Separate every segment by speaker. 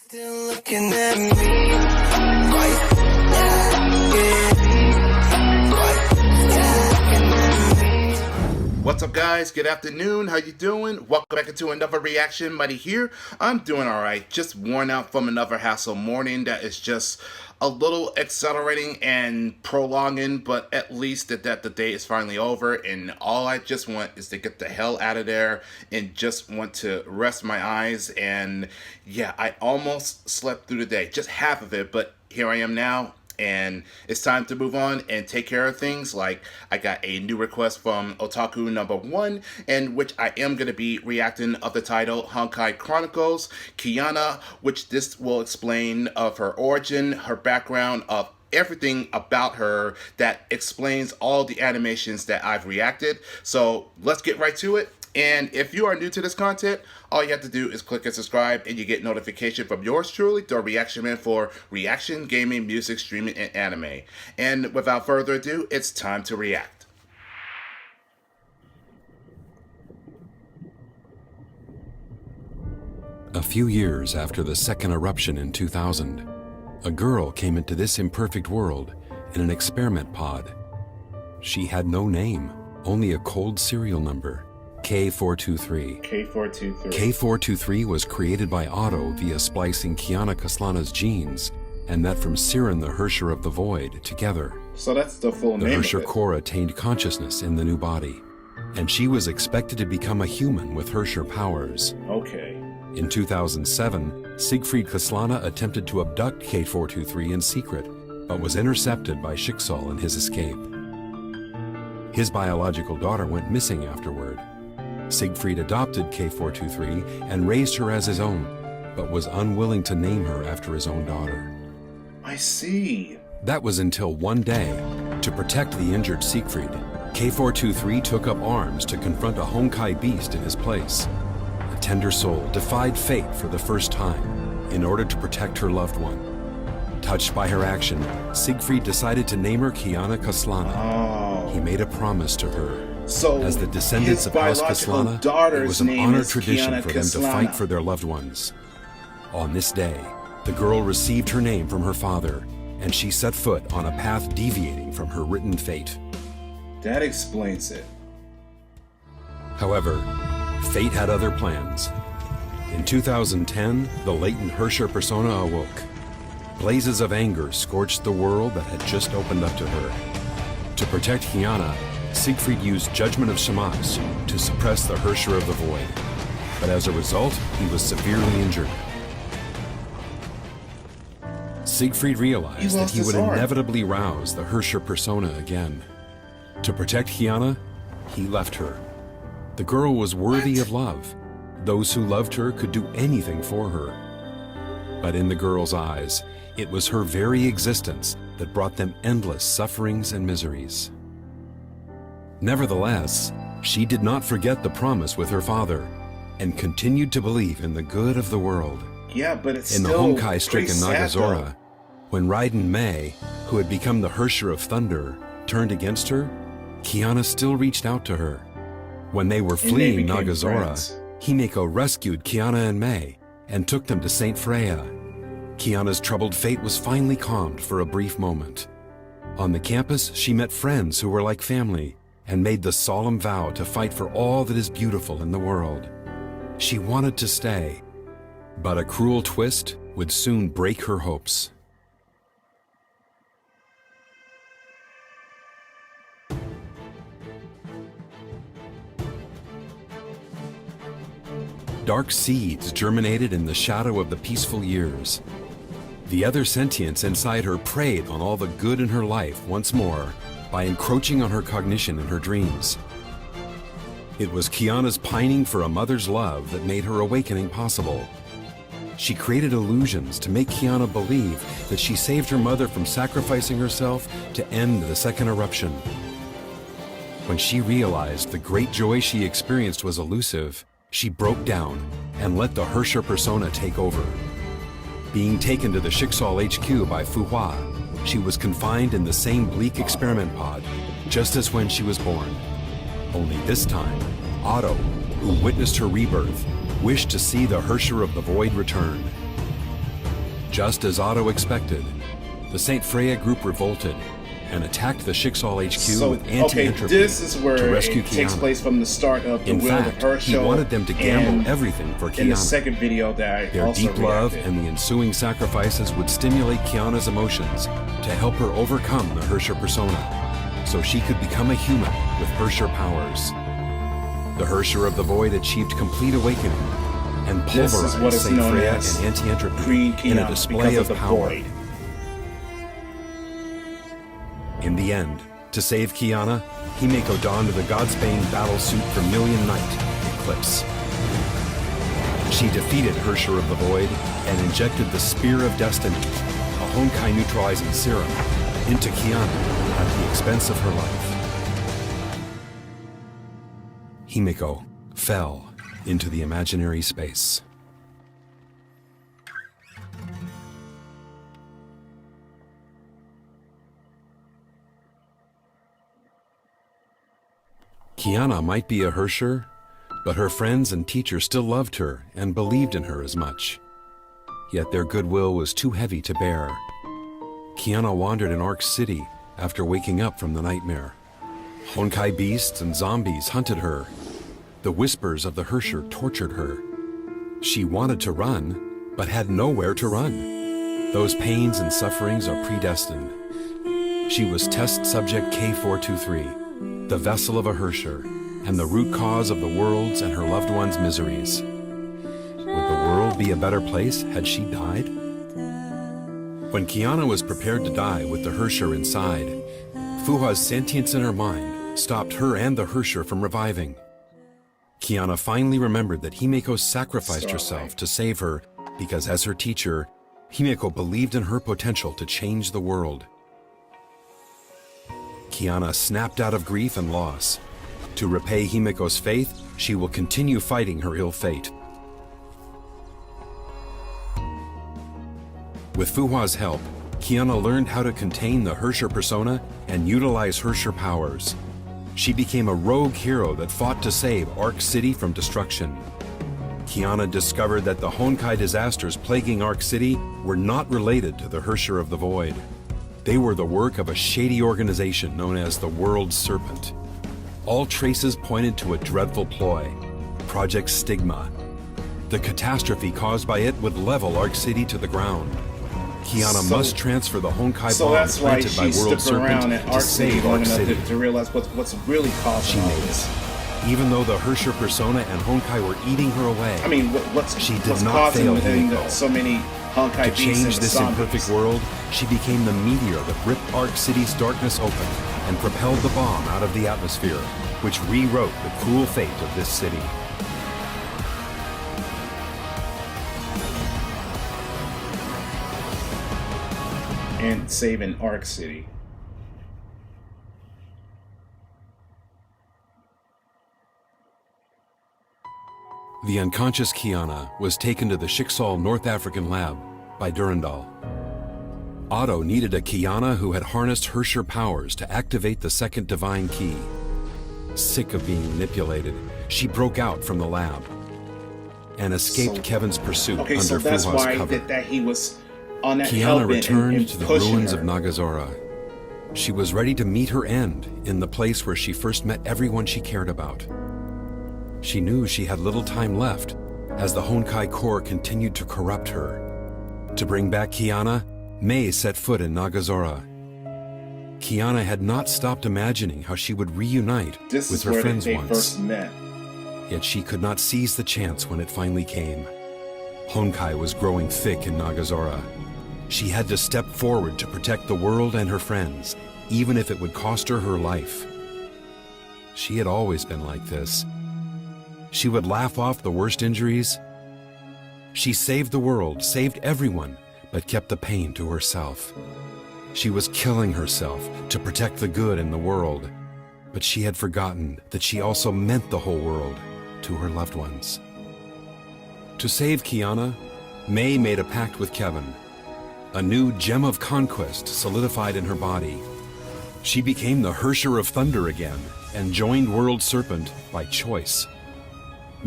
Speaker 1: Still looking at me.
Speaker 2: What's up, guys? Good afternoon. How you doing? Welcome back into another reaction. Buddy here. I'm doing all right. Just worn out from another hassle morning that is just a little accelerating and prolonging, but at least that the day is finally over, and all I just want is to get the hell out of there and just want to rest my eyes. And yeah, I almost slept through the day, just half of it, but here I am now. And it's time to move on and take care of things. Like, I got a new request from Otakuo Number1, in which I am going to be reacting of the title Honkai Chronicles, Kiana, which this will explain of her origin, her background, of everything about her that explains all the animations that I've reacted. So let's get right to it. And if you are new to this content, all you have to do is click and subscribe, and you get notification from yours truly, the Reaction Man, for reaction, gaming, music, streaming, and anime. And without further ado, it's time to react.
Speaker 3: A few years after the second eruption in 2000, a girl came into this imperfect world in an experiment pod. She had no name, only a cold serial number. K423. K423 was created by Otto via splicing Kiana Kaslana's genes, and that from Siren, the Hersher of the Void, together.
Speaker 2: So that's the full name.
Speaker 3: The Hersher core attained consciousness in the new body, and she was expected to become a human with Hersher powers.
Speaker 2: Okay.
Speaker 3: In 2007, Siegfried Kaslana attempted to abduct K423 in secret, but was intercepted by Schicksal in his escape. His biological daughter went missing afterward. Siegfried adopted K423 and raised her as his own, but was unwilling to name her after his own daughter.
Speaker 2: I see.
Speaker 3: That was until one day, to protect the injured Siegfried, K423 took up arms to confront a Honkai beast in his place. A tender soul defied fate for the first time in order to protect her loved one. Touched by her action, Siegfried decided to name her Kiana Kaslana.
Speaker 2: Oh.
Speaker 3: He made a promise to her.
Speaker 2: So
Speaker 3: as the descendants of House Kaslana, it was an honored tradition for them to fight for their loved ones. On this day, the girl received her name from her father, and she set foot on a path deviating from her written fate.
Speaker 2: That explains it.
Speaker 3: However, fate had other plans. In 2010, the latent Hersher persona awoke. Blazes of anger scorched the world that had just opened up to her. To protect Kiana, Siegfried used Judgment of Shamash to suppress the Hersher of the Void, but as a result, he was severely injured. Siegfried realized that he would inevitably rouse the Hersher persona again. To protect Kiana, he left her. The girl was worthy of love. Those who loved her could do anything for her. But in the girl's eyes, it was her very existence that brought them endless sufferings and miseries. Nevertheless, she did not forget the promise with her father and continued to believe in the good of the world.
Speaker 2: Yeah, but it's
Speaker 3: in the
Speaker 2: still
Speaker 3: Honkai-stricken Nagazora, when Raiden Mei, who had become the Hersher of Thunder, turned against her, Kiana still reached out to her. When they were fleeing Nagazora, Himeko rescued Kiana and Mei and took them to Saint Freya. Kiana's troubled fate was finally calmed for a brief moment. On the campus, she met friends who were like family and made the solemn vow to fight for all that is beautiful in the world. She wanted to stay, but a cruel twist would soon break her hopes. Dark seeds germinated in the shadow of the peaceful years. The other sentience inside her preyed on all the good in her life once more by encroaching on her cognition in her dreams. It was Kiana's pining for a mother's love that made her awakening possible. She created illusions to make Kiana believe that she saved her mother from sacrificing herself to end the second eruption. When she realized the great joy she experienced was elusive, she broke down and let the Hersher persona take over. Being taken to the Schicksal HQ by Fu Hua, she was confined in the same bleak experiment pod, just as when she was born. Only this time, Otto, who witnessed her rebirth, wished to see the Hersher of the Void return. Just as Otto expected, the St. Freya group revolted and attacked the Schicksal HQ with anti-entropy
Speaker 2: this is where
Speaker 3: to rescue
Speaker 2: it takes
Speaker 3: Kiana.
Speaker 2: place from the start of the
Speaker 3: In
Speaker 2: Will
Speaker 3: fact,
Speaker 2: of Herschel.
Speaker 3: he wanted them to gamble everything for Kiana.
Speaker 2: In the second video that I
Speaker 3: Their
Speaker 2: also
Speaker 3: deep love
Speaker 2: reacted.
Speaker 3: and the ensuing sacrifices would stimulate Kiana's emotions to help her overcome the Herrscher persona, so she could become a human with Herrscher powers. The Herrscher of the Void achieved complete awakening and
Speaker 2: This is what
Speaker 3: pulverized
Speaker 2: is
Speaker 3: St.
Speaker 2: known
Speaker 3: Freya
Speaker 2: as
Speaker 3: and anti-entropy
Speaker 2: Queen
Speaker 3: in a
Speaker 2: Kiana
Speaker 3: display
Speaker 2: because
Speaker 3: of
Speaker 2: of the
Speaker 3: power.
Speaker 2: void.
Speaker 3: In the end, to save Kiana, Himeko donned the Godsbane battle suit for Million Night, Eclipse. She defeated Herrscher of the Void and injected the Spear of Destiny, a Honkai neutralizing serum, into Kiana at the expense of her life. Himeko fell into the imaginary space. Kiana might be a Herrscher, but her friends and teachers still loved her and believed in her as much. Yet their goodwill was too heavy to bear. Kiana wandered in Ark City after waking up from the nightmare. Honkai beasts and zombies hunted her. The whispers of the Herrscher tortured her. She wanted to run, but had nowhere to run. Those pains and sufferings are predestined. She was test subject K423, the vessel of a Herrscher, and the root cause of the world's and her loved ones' miseries. Would the world be a better place had she died? When Kiana was prepared to die with the Herrscher inside, Fuha's sentience in her mind stopped her and the Herrscher from reviving. Kiana finally remembered that Himeko sacrificed herself to save her because, as her teacher, Himeko believed in her potential to change the world. Kiana snapped out of grief and loss. To repay Himeko's faith, she will continue fighting her ill fate. With Fuha's help, Kiana learned how to contain the Herrscher persona and utilize Herrscher powers. She became a rogue hero that fought to save Ark City from destruction. Kiana discovered that the Honkai disasters plaguing Ark City were not related to the Herrscher of the Void. They were the work of a shady organization known as the World Serpent. All traces pointed to a dreadful ploy, Project Stigma. The catastrophe caused by it would level Ark City to the ground. Kiana must transfer the Honkai bomb
Speaker 2: that's why
Speaker 3: planted by
Speaker 2: she
Speaker 3: World
Speaker 2: stuck around
Speaker 3: Serpent
Speaker 2: at
Speaker 3: to
Speaker 2: Ark City
Speaker 3: save
Speaker 2: long
Speaker 3: Ark
Speaker 2: enough
Speaker 3: City.
Speaker 2: to realize what's really causing all this.
Speaker 3: Even though the Herrscher persona and Honkai were eating her away,
Speaker 2: I mean, what's
Speaker 3: she did
Speaker 2: what's
Speaker 3: not
Speaker 2: causing
Speaker 3: fail Himeko.
Speaker 2: so many Honkai
Speaker 3: To
Speaker 2: beasts
Speaker 3: change
Speaker 2: and
Speaker 3: this
Speaker 2: zombies?
Speaker 3: imperfect world, she became the meteor that ripped Ark City's darkness open and propelled the bomb out of the atmosphere, which rewrote the cruel fate of this city.
Speaker 2: And saving Ark City.
Speaker 3: The unconscious Kiana was taken to the Schicksal North African lab by Durandal. Otto needed a Kiana who had harnessed Herrscher powers to activate the second divine key. Sick of being manipulated, she broke out from the lab and escaped Kevin's pursuit
Speaker 2: Okay,
Speaker 3: under
Speaker 2: so that's
Speaker 3: Fuha's
Speaker 2: why
Speaker 3: cover.
Speaker 2: that he was on that
Speaker 3: Kiana
Speaker 2: helmet
Speaker 3: returned
Speaker 2: and
Speaker 3: to the
Speaker 2: pushing
Speaker 3: ruins
Speaker 2: her.
Speaker 3: of Nagazora. She was ready to meet her end in the place where she first met everyone she cared about. She knew she had little time left as the Honkai core continued to corrupt her. To bring back Kiana, Mei set foot in Nagazora. Kiana had not stopped imagining how she would reunite
Speaker 2: This
Speaker 3: with
Speaker 2: is
Speaker 3: her
Speaker 2: where
Speaker 3: friends
Speaker 2: they
Speaker 3: once.
Speaker 2: first met.
Speaker 3: Yet she could not seize the chance when it finally came. Honkai was growing thick in Nagazora. She had to step forward to protect the world and her friends, even if it would cost her her life. She had always been like this. She would laugh off the worst injuries. She saved the world, saved everyone, but kept the pain to herself. She was killing herself to protect the good in the world, but she had forgotten that she also meant the whole world to her loved ones. To save Kiana, Mei made a pact with Kevin. A new gem of conquest solidified in her body. She became the Herrscher of Thunder again and joined World Serpent by choice.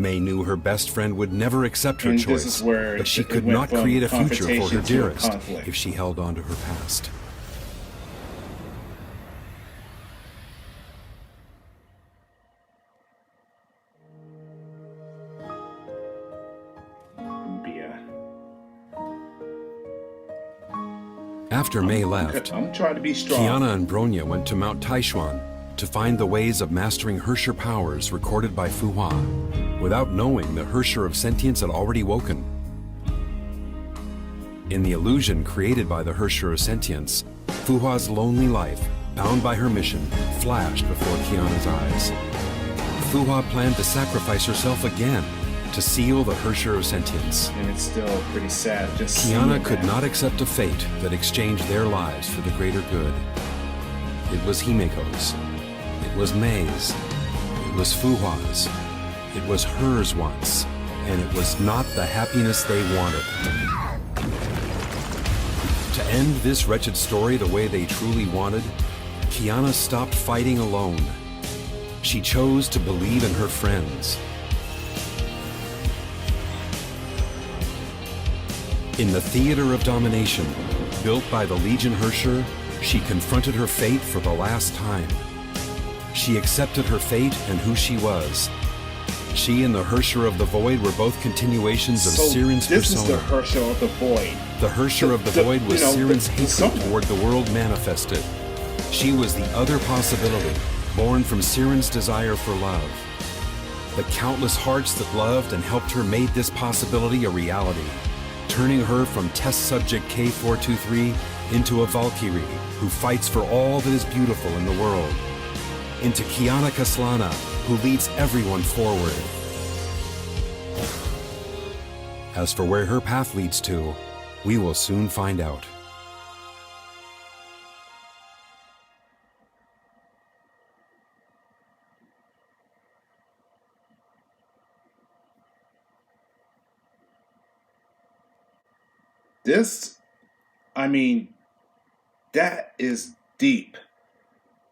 Speaker 3: May knew her best friend would never accept her
Speaker 2: And this
Speaker 3: choice,
Speaker 2: is where
Speaker 3: but she
Speaker 2: it
Speaker 3: could
Speaker 2: went
Speaker 3: not
Speaker 2: from
Speaker 3: create a future for her
Speaker 2: confrontation to a
Speaker 3: dearest
Speaker 2: conflict.
Speaker 3: if she held on to her past.
Speaker 2: Yeah.
Speaker 3: After May left,
Speaker 2: I'm trying to be strong.
Speaker 3: Kiana and Bronya went to Mount Taishuan to find the ways of mastering Hersher powers recorded by Fuhua, without knowing the Hersher of sentience had already woken. In the illusion created by the Hersher of sentience, Fuhua's lonely life, bound by her mission, flashed before Kiana's eyes. Fuhua planned to sacrifice herself again to seal the Hersher of sentience.
Speaker 2: And it's still pretty sad just seeing
Speaker 3: Kiana could
Speaker 2: that.
Speaker 3: not accept a fate that exchanged their lives for the greater good. It was Himeko's. It was May's. It was Fuhua's. It was hers once. And it was not the happiness they wanted. To end this wretched story the way they truly wanted, Kiana stopped fighting alone. She chose to believe in her friends. In the theater of domination, built by the Legion Hersher, she confronted her fate for the last time. She accepted her fate and who she was. She and the Hersher of the Void were both continuations of Siren's
Speaker 2: this
Speaker 3: persona.
Speaker 2: is the Hersher of the Void.
Speaker 3: The Hersher of the Void was Siren's hatred
Speaker 2: persona.
Speaker 3: toward the world manifested. She was the other possibility, born from Siren's desire for love. The countless hearts that loved and helped her made this possibility a reality, turning her from test subject K423 into a Valkyrie who fights for all that is beautiful in the world, into Kiana Kaslana, who leads everyone forward. As for where her path leads to, we will soon find out.
Speaker 2: This, I mean, that is deep.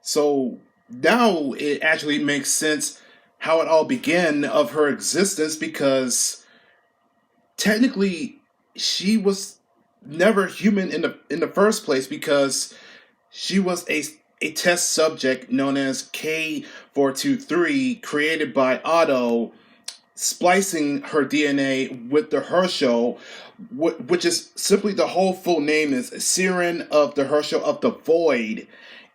Speaker 2: So now it actually makes sense how it all began of her existence, because technically she was never human in the first place, because she was a test subject known as K423 created by Otto, splicing her DNA with the Herschel, which is simply, the whole full name is Siren of the Herschel of the Void,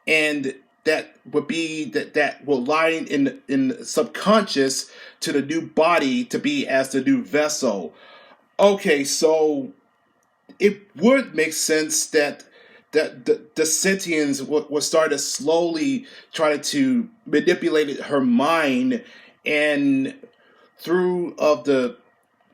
Speaker 2: and that would be that will lie in the subconscious to the new body to be as the new vessel. Okay, so it would make sense that the sentients would start to slowly try to manipulate her mind, and through of the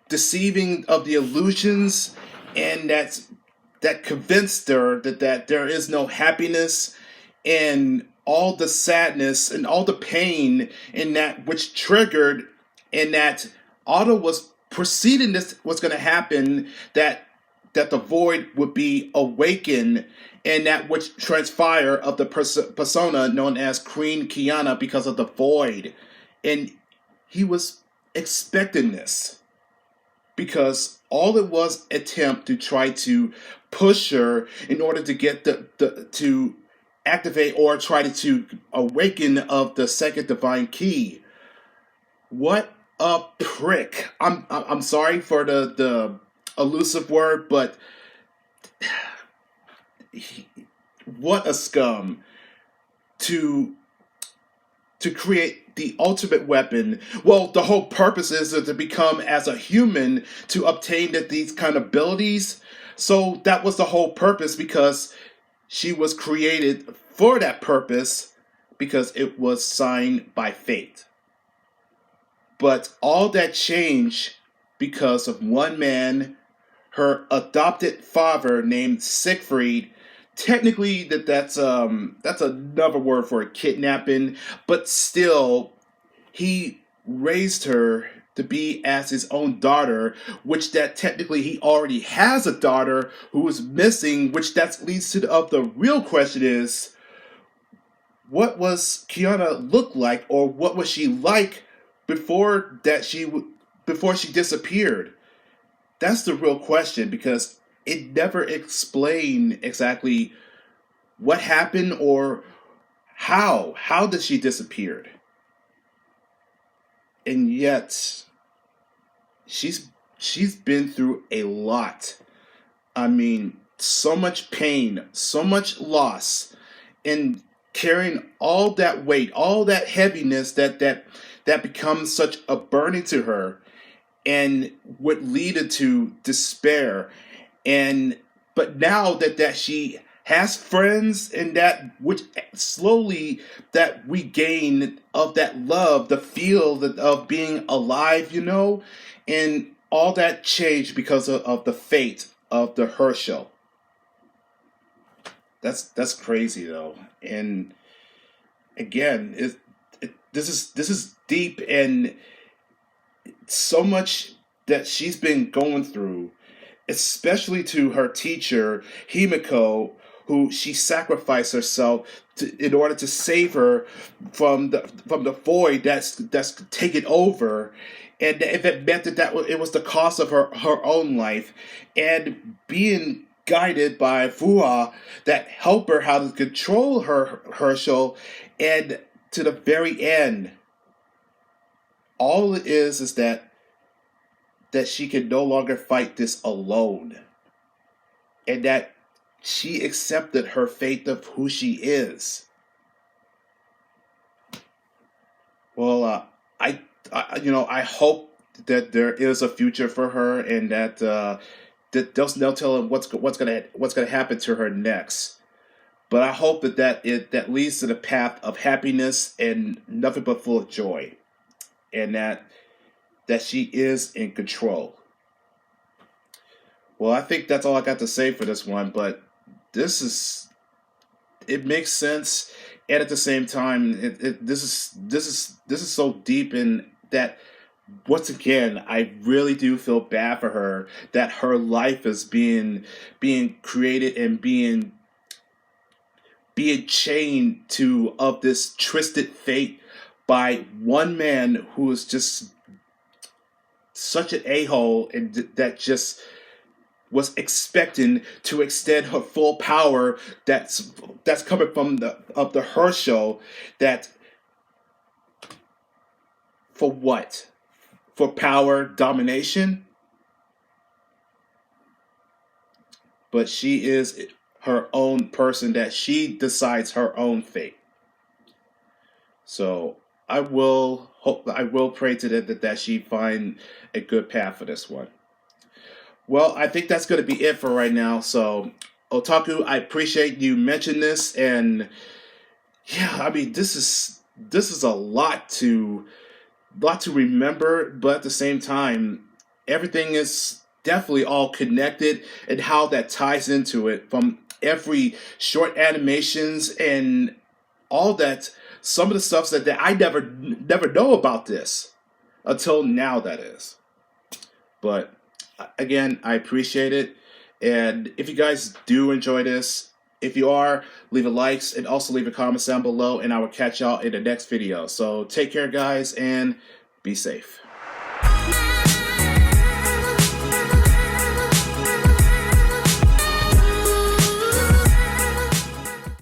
Speaker 2: deceiving of the illusions, and that convinced her that there is no happiness, and all the sadness and all the pain in that which triggered, and that Otto was preceding this was going to happen, that the void would be awakened, and that which transpire of the persona known as Queen Kiana because of the void. And he was expecting this, because all it was attempt to try to push her in order to get to activate or try to awaken of the second divine key. What a prick. I'm sorry for the elusive word, but what a scum to create the ultimate weapon. Well, the whole purpose is to become as a human to obtain these kind of abilities. So that was the whole purpose, because she was created for that purpose, because it was signed by fate. But all that changed because of one man, her adopted father named Siegfried. Technically, that's another word for kidnapping, but still, he raised her to be as his own daughter, which that technically he already has a daughter who is missing, which that leads to the real question is, what was Kiana look like, or what was she like before she disappeared? That's the real question, because it never explained exactly what happened or how did she disappeared. And yet she's been through a lot. I mean, so much pain, so much loss, and carrying all that weight, all that heaviness that becomes such a burden to her, and what leaded to despair. And but now that she has friends, and that which slowly that we gain of that love, the feel of being alive, and all that changed because of the fate of the Herschel. That's crazy though. And again, this is deep, and so much that she's been going through, especially to her teacher Himiko, who she sacrificed herself in order to save her from the void that's taken over. And if it meant that it was the cost of her own life, and being guided by Fuha that help her how to control her Herschel, and to the very end, all it is that she can no longer fight this alone, and that she accepted her fate of who she is. Well, I hope that there is a future for her, and that they'll tell her what's gonna happen to her next. But I hope that leads to the path of happiness and nothing but full of joy, and that she is in control. Well, I think that's all I got to say for this one, but it makes sense, and at the same time, this is so deep in that. Once again, I really do feel bad for her, that her life is being created and being chained to of this twisted fate by one man who is just such an a-hole, and that just was expecting to extend her full power that's coming from the Herschel, that for what? For power, domination? But she is her own person, that she decides her own fate. So I will pray to that she find a good path for this one. Well, I think that's going to be it for right now. So, Otaku, I appreciate you mentioning this, and yeah, I mean, this is a lot to remember, but at the same time, everything is definitely all connected, and how that ties into it from every short animations and all that. Some of the stuff that I never know about this until now, that is. But again, I appreciate it, and if you guys do enjoy this, if you are, leave a likes and also leave a comment down below, and I will catch y'all in the next video. So take care, guys, and be safe.